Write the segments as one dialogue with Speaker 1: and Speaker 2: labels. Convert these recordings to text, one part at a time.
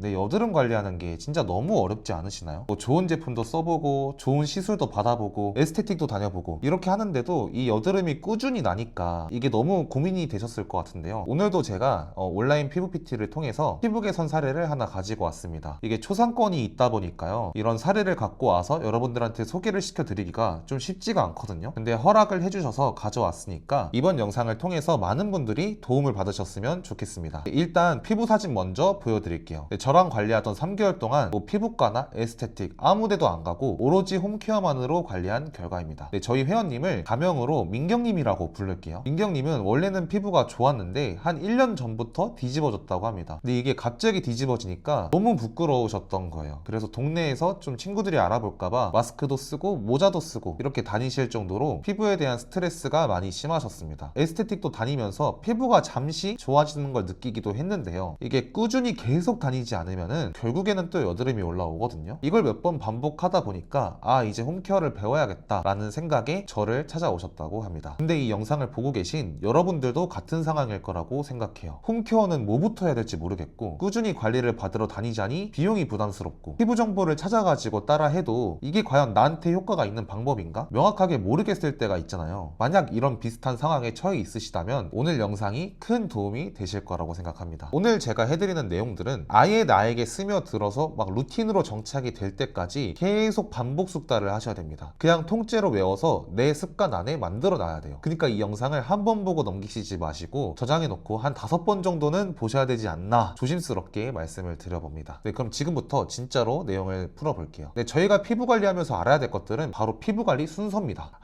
Speaker 1: 근데 여드름 관리하는 게 진짜 너무 어렵지 않으시나요? 뭐 좋은 제품도 써보고 좋은 시술도 받아보고 에스테틱도 다녀보고 이렇게 하는데도 이 여드름이 꾸준히 나니까 이게 너무 고민이 되셨을 것 같은데요. 오늘도 제가 온라인 피부 PT를 통해서 피부 개선 사례를 하나 가지고 왔습니다. 이게 초상권이 있다 보니까요, 이런 사례를 갖고 와서 여러분들한테 소개를 시켜드리기가 좀 쉽지가 않거든요. 근데 허락을 해주셔서 가져왔으니까 이번 영상을 통해서 많은 분들이 도움을 받으셨으면 좋겠습니다. 일단 피부 사진 먼저 보여드릴게요. 저랑 관리하던 3개월 동안 뭐 피부과나 에스테틱 아무 데도 안 가고 오로지 홈케어만으로 관리한 결과입니다. 저희 회원님을 가명으로 민경님이라고 부를게요. 민경님은 원래는 피부가 좋았는데 한 1년 전부터 뒤집어졌다고 합니다. 근데 이게 갑자기 뒤집어지니까 너무 부끄러우셨던 거예요. 그래서 동네에서 좀 친구들이 알아볼까봐 마스크도 쓰고 모자도 쓰고 이렇게 다니실 정도로 피부에 대한 스트레스가 많이 심하셨습니다. 에스테틱도 다니면서 피부가 잠시 좋아지는 걸 느끼기도 했는데요, 이게 꾸준히 계속 다니지 않으면은 결국에는 또 여드름이 올라오거든요. 이걸 몇 번 반복하다 보니까 이제 홈케어를 배워야겠다 라는 생각에 저를 찾아오셨다고 합니다. 근데 이 영상을 보고 계신 여러분들도 같은 상황일 거라고 생각해요. 홈케어는 뭐부터 해야 될지 모르겠고 꾸준히 관리를 받으러 다니자니 비용이 부담스럽고 피부 정보를 찾아가지고 따라 해도 이게 과연 나한테 효과가 있는 방법인가? 명확하게 모르겠을 때가 있잖아요. 만약 이런 비슷한 상황에 처해 있으시다면 오늘 영상이 큰 도움이 되실 거라고 생각합니다. 오늘 제가 해드리는 내용들은 아예 나에게 스며들어서 막 루틴으로 정착이 될 때까지 계속 반복 숙달을 하셔야 됩니다. 그냥 통째로 외워서 내 습관 안에 만들어 놔야 돼요. 그러니까 이 영상을 한 번 보고 넘기시지 마시고 저장해 놓고 한 5번 정도는 보셔야 되지 않나 조심스럽게 말씀을 드려봅니다. 네, 그럼 지금부터 진짜로 내용을 풀어볼게요. 네, 저희가 피부 관리하면서 알아야 될 것들은 바로 피부 관리 순서입니다.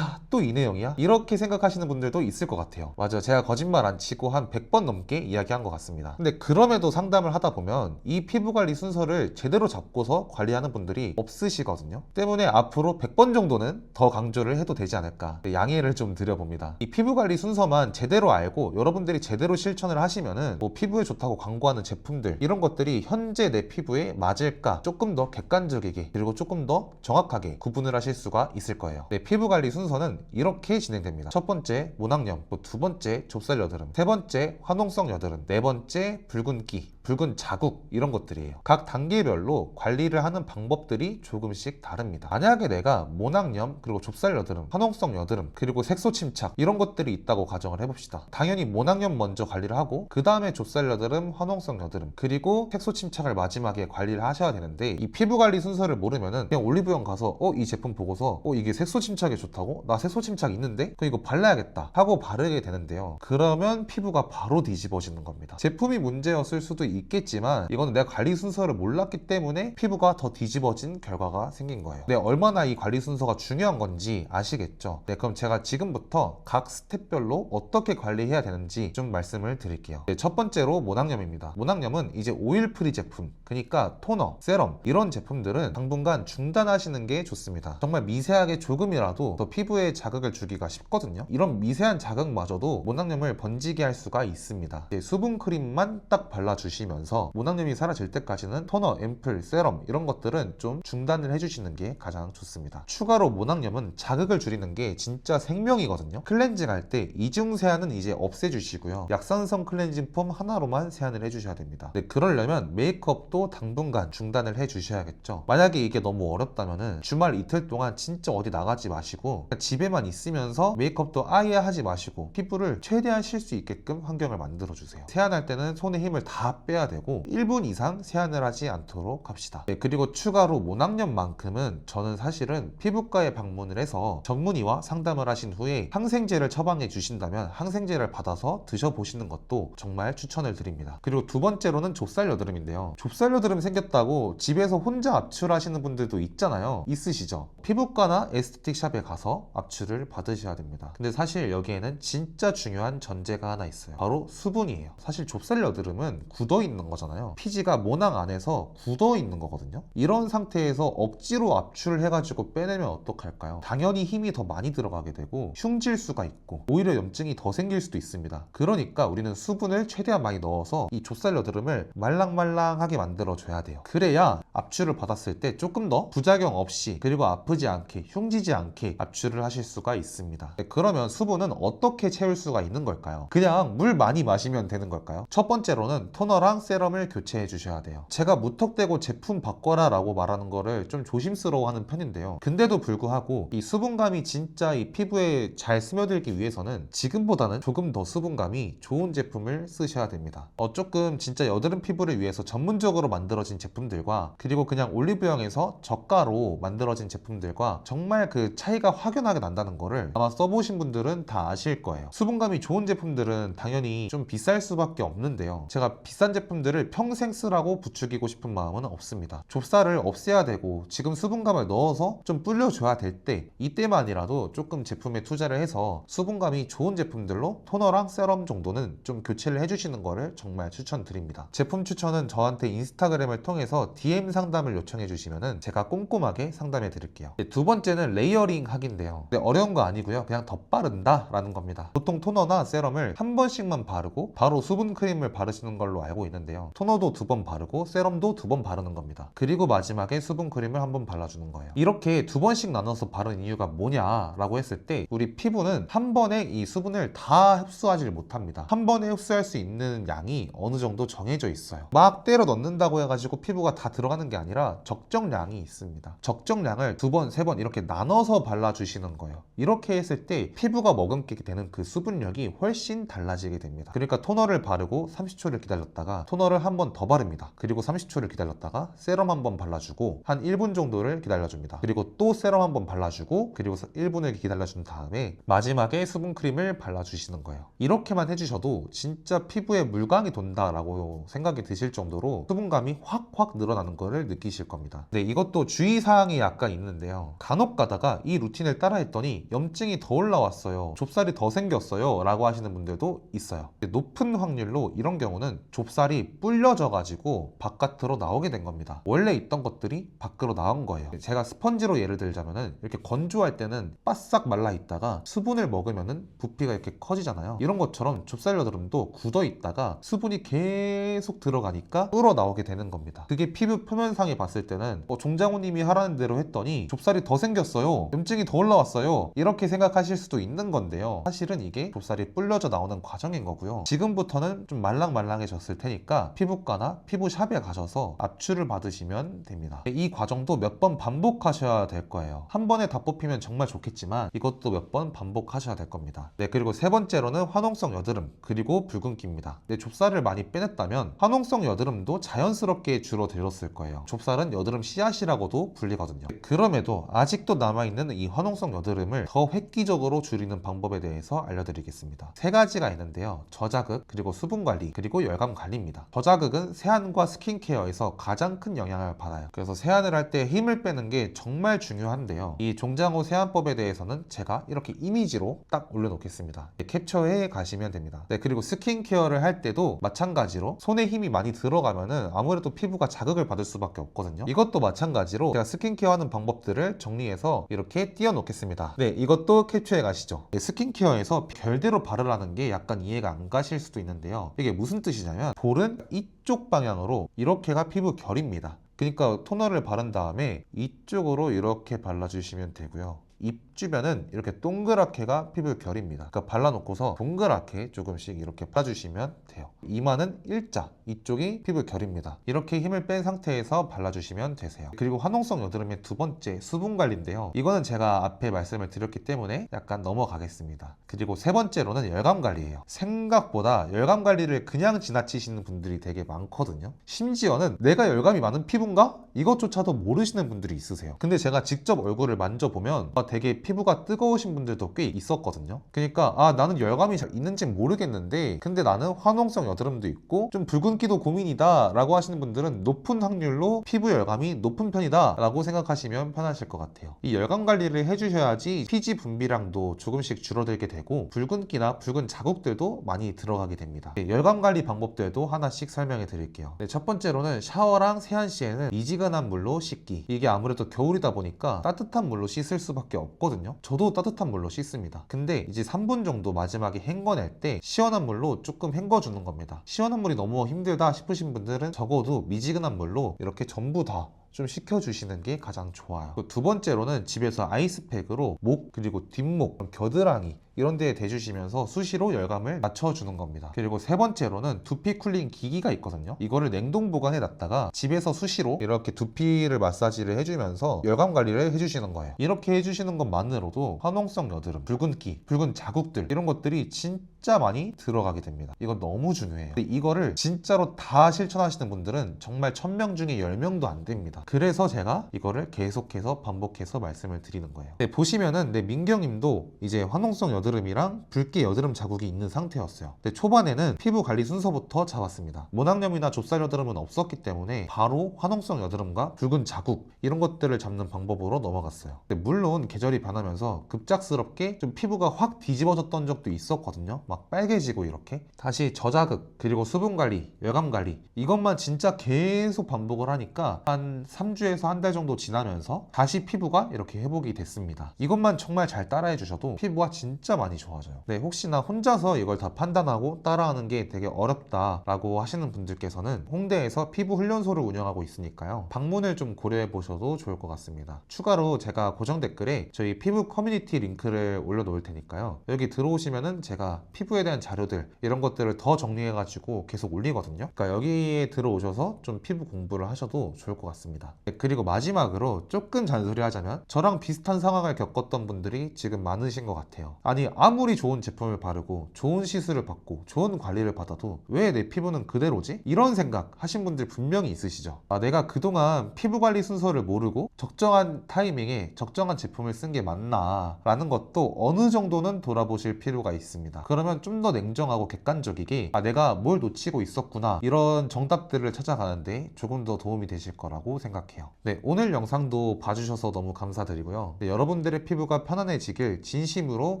Speaker 1: 또 이 내용이야? 이렇게 생각하시는 분들도 있을 것 같아요. 맞아요, 제가 거짓말 안 치고 한 100번 넘게 이야기한 것 같습니다. 근데 그럼에도 상담을 하다 보면 이 피부 관리 순서를 제대로 잡고서 관리하는 분들이 없으시거든요. 때문에 앞으로 100번 정도는 더 강조를 해도 되지 않을까, 양해를 좀 드려봅니다. 이 피부 관리 순서만 제대로 알고 여러분들이 제대로 실천을 하시면은 뭐 피부에 좋다고 광고하는 제품들 이런 것들이 현재 내 피부에 맞을까 조금 더 객관적이게 그리고 조금 더 정확하게 구분을 하실 수가 있을 거예요. 네, 피부 관리 순서는 이렇게 진행됩니다. 첫 번째 모낭염, 두 번째 좁쌀 여드름, 세 번째 화농성 여드름, 네 번째 붉은기, 붉은 자국 이런 것들이에요. 각 단계별로 관리를 하는 방법들이 조금씩 다릅니다. 만약에 내가 모낭염, 그리고 좁쌀 여드름, 화농성 여드름, 그리고 색소 침착 이런 것들이 있다고 가정을 해봅시다. 당연히 모낭염 먼저 관리를 하고 그 다음에 좁쌀 여드름, 화농성 여드름, 그리고 색소 침착을 마지막에 관리를 하셔야 되는데 이 피부 관리 순서를 모르면은 그냥 올리브영 가서 이 제품 보고서 이게 색소 침착에 좋다고? 나 색소 침착 있는데? 그럼 이거 발라야겠다 하고 바르게 되는데요, 그러면 피부가 바로 뒤집어지는 겁니다. 제품이 문제였을 수도 있겠지만 이거는 내가 관리 순서를 몰랐기 때문에 피부가 더 뒤집어진 결과가 생긴 거예요. 네, 얼마나 이 관리 순서가 중요한 건지 아시겠죠? 네, 그럼 제가 지금부터 각 스텝별로 어떻게 관리해야 되는지 좀 말씀을 드릴게요. 네, 첫 번째로 모낭염입니다. 모낭염은 이제 오일 프리 제품, 그러니까 토너, 세럼 이런 제품들은 당분간 중단하시는 게 좋습니다. 정말 미세하게 조금이라도 더 피부에 자극을 주기가 쉽거든요. 이런 미세한 자극마저도 모낭염을 번지게 할 수가 있습니다. 수분 크림만 딱 발라주시면서 모낭염이 사라질 때까지는 토너, 앰플, 세럼 이런 것들은 좀 중단을 해주시는 게 가장 좋습니다. 추가로 모낭염은 자극을 줄이는 게 진짜 생명이거든요. 클렌징 할 때 이중 세안은 이제 없애주시고요, 약산성 클렌징 폼 하나로만 세안을 해주셔야 됩니다. 네, 그러려면 메이크업도 당분간 중단을 해주셔야겠죠. 만약에 이게 너무 어렵다면은 주말 이틀 동안 진짜 어디 나가지 마시고 집에만 있으면서 메이크업도 아예 하지 마시고 피부를 최대한 쉴 수 있게끔 환경을 만들어 주세요. 세안할 때는 손에 힘을 다 빼야 되고 1분 이상 세안을 하지 않도록 합시다. 네, 그리고 추가로 모낭염만큼은 저는 사실은 피부과에 방문을 해서 전문의와 상담을 하신 후에 항생제를 처방해 주신다면 항생제를 받아서 드셔보시는 것도 정말 추천을 드립니다. 그리고 두 번째로는 좁쌀 여드름인데요, 좁쌀 여드름 생겼다고 집에서 혼자 압출하시는 분들도 있잖아요. 있으시죠? 피부과나 에스테틱 샵에 가서 압출을 받으셔야 됩니다. 근데 사실 여기에는 진짜 중요한 전제가 하나 있어요. 바로 수분이에요. 사실 좁쌀 여드름은 굳어 있는 거잖아요. 피지가 모낭 안에서 굳어 있는 거거든요. 이런 상태에서 억지로 압출을 해가지고 빼내면 어떡할까요? 당연히 힘이 더 많이 들어가게 되고 흉질 수가 있고 오히려 염증이 더 생길 수도 있습니다. 그러니까 우리는 수분을 최대한 많이 넣어서 이 좁쌀 여드름을 말랑말랑하게 만들어줘야 돼요. 그래야 압출을 받았을 때 조금 더 부작용 없이 그리고 아프지 않게 흉지지 않게 압출을 하실 수가 있습니다. 네, 그러면 수분은 어떻게 채울 수가 있는 걸까요? 그냥 물 많이 마시면 되는 걸까요? 첫 번째로는 토너랑 토너랑 세럼을 교체해 주셔야 돼요. 제가 무턱대고 제품 바꿔라 라고 말하는 거를 좀 조심스러워하는 편인데요. 근데도 불구하고 이 수분감이 진짜 이 피부에 잘 스며들기 위해서는 지금보다는 조금 더 수분감이 좋은 제품을 쓰셔야 됩니다. 조금 진짜 여드름 피부를 위해서 전문적으로 만들어진 제품들과 그리고 그냥 올리브영에서 저가로 만들어진 제품들과 정말 그 차이가 확연하게 난다는 거를 아마 써보신 분들은 다 아실 거예요. 수분감이 좋은 제품들은 당연히 좀 비쌀 수밖에 없는데요. 제가 비싼 제품들을 평생 쓰라고 부추기고 싶은 마음은 없습니다. 좁쌀을 없애야 되고 지금 수분감을 넣어서 좀 불려줘야 될 때 이때만이라도 조금 제품에 투자를 해서 수분감이 좋은 제품들로 토너랑 세럼 정도는 좀 교체를 해주시는 거를 정말 추천드립니다. 제품 추천은 저한테 인스타그램을 통해서 DM 상담을 요청해 주시면 제가 꼼꼼하게 상담해 드릴게요. 두 번째는 레이어링 하기인데요. 어려운 거 아니고요. 그냥 덧바른다 라는 겁니다. 보통 토너나 세럼을 한 번씩만 바르고 바로 수분 크림을 바르시는 걸로 알고 있는데요. 토너도 2번 바르고 세럼도 2번 바르는 겁니다. 그리고 마지막에 수분 크림을 한 번 발라주는 거예요. 이렇게 2번씩 나눠서 바르는 이유가 뭐냐라고 했을 때 우리 피부는 한 번에 이 수분을 다 흡수하지 못합니다. 한 번에 흡수할 수 있는 양이 어느 정도 정해져 있어요. 막 때려 넣는다고 해가지고 피부가 다 들어가는 게 아니라 적정량이 있습니다. 적정량을 2번, 3번 이렇게 나눠서 발라주시는 거예요. 이렇게 했을 때 피부가 머금게 되는 그 수분력이 훨씬 달라지게 됩니다. 그러니까 토너를 바르고 30초를 기다렸다가 토너를 한 번 더 바릅니다. 그리고 30초를 기다렸다가 세럼 한 번 발라주고 한 1분 정도를 기다려줍니다. 그리고 또 세럼 한 번 발라주고 그리고 1분을 기다려준 다음에 마지막에 수분크림을 발라주시는 거예요. 이렇게만 해주셔도 진짜 피부에 물광이 돈다라고 생각이 드실 정도로 수분감이 확 늘어나는 거를 느끼실 겁니다. 네, 이것도 주의사항이 약간 있는데요. 간혹 가다가 이 루틴을 따라 했더니 염증이 더 올라왔어요, 좁쌀이 더 생겼어요 라고 하시는 분들도 있어요. 높은 확률로 이런 경우는 좁쌀이 불려져 가지고 바깥으로 나오게 된 겁니다. 원래 있던 것들이 밖으로 나온 거예요. 제가 스펀지로 예를 들자면은 이렇게 건조할 때는 바싹 말라 있다가 수분을 먹으면은 부피가 이렇게 커지잖아요. 이런 것처럼 좁쌀 여드름도 굳어 있다가 수분이 계속 들어가니까 불어 나오게 되는 겁니다. 그게 피부 표면상에 봤을 때는 종장호님이 하라는 대로 했더니 좁쌀이 더 생겼어요, 염증이 더 올라왔어요, 이렇게 생각하실 수도 있는 건데요. 사실은 이게 좁쌀이 불려져 나오는 과정인 거고요. 지금부터는 좀 말랑말랑해졌을 테니까 피부과나 피부샵에 가셔서 압출을 받으시면 됩니다. 이 과정도 몇 번 반복하셔야 될 거예요. 한 번에 다 뽑히면 정말 좋겠지만 이것도 몇 번 반복하셔야 될 겁니다. 네, 그리고 세 번째로는 화농성 여드름 그리고 붉은기입니다. 네, 좁쌀을 많이 빼냈다면 화농성 여드름도 자연스럽게 줄어들었을 거예요. 좁쌀은 여드름 씨앗이라고도 불리거든요. 그럼에도 아직도 남아있는 이 화농성 여드름을 더 획기적으로 줄이는 방법에 대해서 알려드리겠습니다. 세 가지가 있는데요. 저자극, 그리고 수분관리, 그리고 열감관리입니다. 저자극은 세안과 스킨케어에서 가장 큰 영향을 받아요. 그래서 세안을 할 때 힘을 빼는 게 정말 중요한데요. 이 종장호 세안법에 대해서는 제가 이렇게 이미지로 딱 올려놓겠습니다. 캡처해 가시면 됩니다. 네, 그리고 스킨케어를 할 때도 마찬가지로 손에 힘이 많이 들어가면은 아무래도 피부가 자극을 받을 수밖에 없거든요. 이것도 마찬가지로 제가 스킨케어 하는 방법들을 정리해서 이렇게 띄워 놓겠습니다. 네, 이것도 캡처해 가시죠. 네, 스킨케어에서 결대로 바르라는 게 약간 이해가 안 가실 수도 있는데요. 이게 무슨 뜻이냐면 볼은 이쪽 방향으로 이렇게가 피부 결입니다. 그러니까 토너를 바른 다음에 이쪽으로 이렇게 발라주시면 되고요. 입 주변은 이렇게 동그랗게가 피부 결입니다. 그러니까 발라놓고서 동그랗게 조금씩 이렇게 발라주시면 돼요. 이마는 일자, 이쪽이 피부 결입니다. 이렇게 힘을 뺀 상태에서 발라주시면 되세요. 그리고 화농성 여드름의 두 번째, 수분관리인데요. 이거는 제가 앞에 말씀을 드렸기 때문에 약간 넘어가겠습니다. 그리고 세 번째로는 열감관리예요. 생각보다 열감관리를 그냥 지나치시는 분들이 되게 많거든요. 심지어는 내가 열감이 많은 피부인가? 이것조차도 모르시는 분들이 있으세요. 근데 제가 직접 얼굴을 만져보면 되게 피부가 뜨거우신 분들도 꽤 있었거든요. 그러니까 나는 열감이 있는지 모르겠는데 근데 나는 화농성 여드름도 있고 좀 붉은기도 고민이다 라고 하시는 분들은 높은 확률로 피부 열감이 높은 편이다 라고 생각하시면 편하실 것 같아요. 이 열감 관리를 해주셔야지 피지 분비량도 조금씩 줄어들게 되고 붉은기나 붉은 자국들도 많이 들어가게 됩니다. 네, 열감 관리 방법들도 하나씩 설명해 드릴게요. 네, 첫 번째로는 샤워랑 세안 시에는 미지근한 물로 씻기. 이게 아무래도 겨울이다 보니까 따뜻한 물로 씻을 수밖에 없거든요. 저도 따뜻한 물로 씻습니다. 근데 이제 3분 정도 마지막에 헹궈낼 때 시원한 물로 조금 헹궈주는 겁니다. 시원한 물이 너무 힘들다 싶으신 분들은 적어도 미지근한 물로 이렇게 전부 다 좀 식혀주시는 게 가장 좋아요. 두 번째로는 집에서 아이스팩으로 목 그리고 뒷목, 겨드랑이 이런 데에 대주시면서 수시로 열감을 낮춰주는 겁니다. 그리고 세 번째로는 두피 쿨링 기기가 있거든요. 이거를 냉동 보관해 놨다가 집에서 수시로 이렇게 두피를 마사지를 해주면서 열감 관리를 해주시는 거예요. 이렇게 해주시는 것만으로도 화농성 여드름, 붉은기, 붉은 자국들 이런 것들이 진짜 많이 들어가게 됩니다. 이건 너무 중요해요. 근데 이거를 진짜로 다 실천하시는 분들은 정말 1000명 중에 10명도 안 됩니다. 그래서 제가 이거를 계속해서 반복해서 말씀을 드리는 거예요. 네, 보시면은 민경님도 이제 화농성 여드름이랑 붉게 여드름 자국이 있는 상태였어요. 근데 초반에는 피부 관리 순서부터 잡았습니다. 모낭염이나 좁쌀 여드름은 없었기 때문에 바로 화농성 여드름과 붉은 자국 이런 것들을 잡는 방법으로 넘어갔어요. 근데 물론 계절이 변하면서 급작스럽게 좀 피부가 확 뒤집어졌던 적도 있었거든요. 막 빨개지고 이렇게 다시 저자극 그리고 수분 관리, 열감 관리 이것만 진짜 계속 반복을 하니까 한 3주에서 한 달 정도 지나면서 다시 피부가 이렇게 회복이 됐습니다. 이것만 정말 잘 따라해 주셔도 피부가 진짜 많이 좋아져요. 네, 혹시나 혼자서 이걸 다 판단하고 따라하는 게 되게 어렵다라고 하시는 분들께서는 홍대에서 피부 훈련소를 운영하고 있으니까요. 방문을 좀 고려해 보셔도 좋을 것 같습니다. 추가로 제가 고정 댓글에 저희 피부 커뮤니티 링크를 올려놓을 테니까요. 여기 들어오시면은 제가 피부에 대한 자료들 이런 것들을 더 정리해가지고 계속 올리거든요. 그러니까 여기에 들어오셔서 좀 피부 공부를 하셔도 좋을 것 같습니다. 네, 그리고 마지막으로 조금 잔소리 하자면 저랑 비슷한 상황을 겪었던 분들이 지금 많으신 것 같아요. 아니 아무리 좋은 제품을 바르고 좋은 시술을 받고 좋은 관리를 받아도 왜 내 피부는 그대로지? 이런 생각 하신 분들 분명히 있으시죠. 내가 그동안 피부 관리 순서를 모르고 적정한 타이밍에 적정한 제품을 쓴 게 맞나 라는 것도 어느 정도는 돌아보실 필요가 있습니다. 그러면 좀 더 냉정하고 객관적이게 내가 뭘 놓치고 있었구나 이런 정답들을 찾아가는데 조금 더 도움이 되실 거라고 생각해요. 네, 오늘 영상도 봐주셔서 너무 감사드리고요. 네, 여러분들의 피부가 편안해지길 진심으로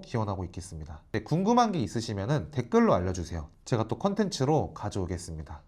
Speaker 1: 기원하고 있겠습니다. 네, 궁금한 게 있으시면 댓글로 알려주세요. 제가 또 컨텐츠로 가져오겠습니다.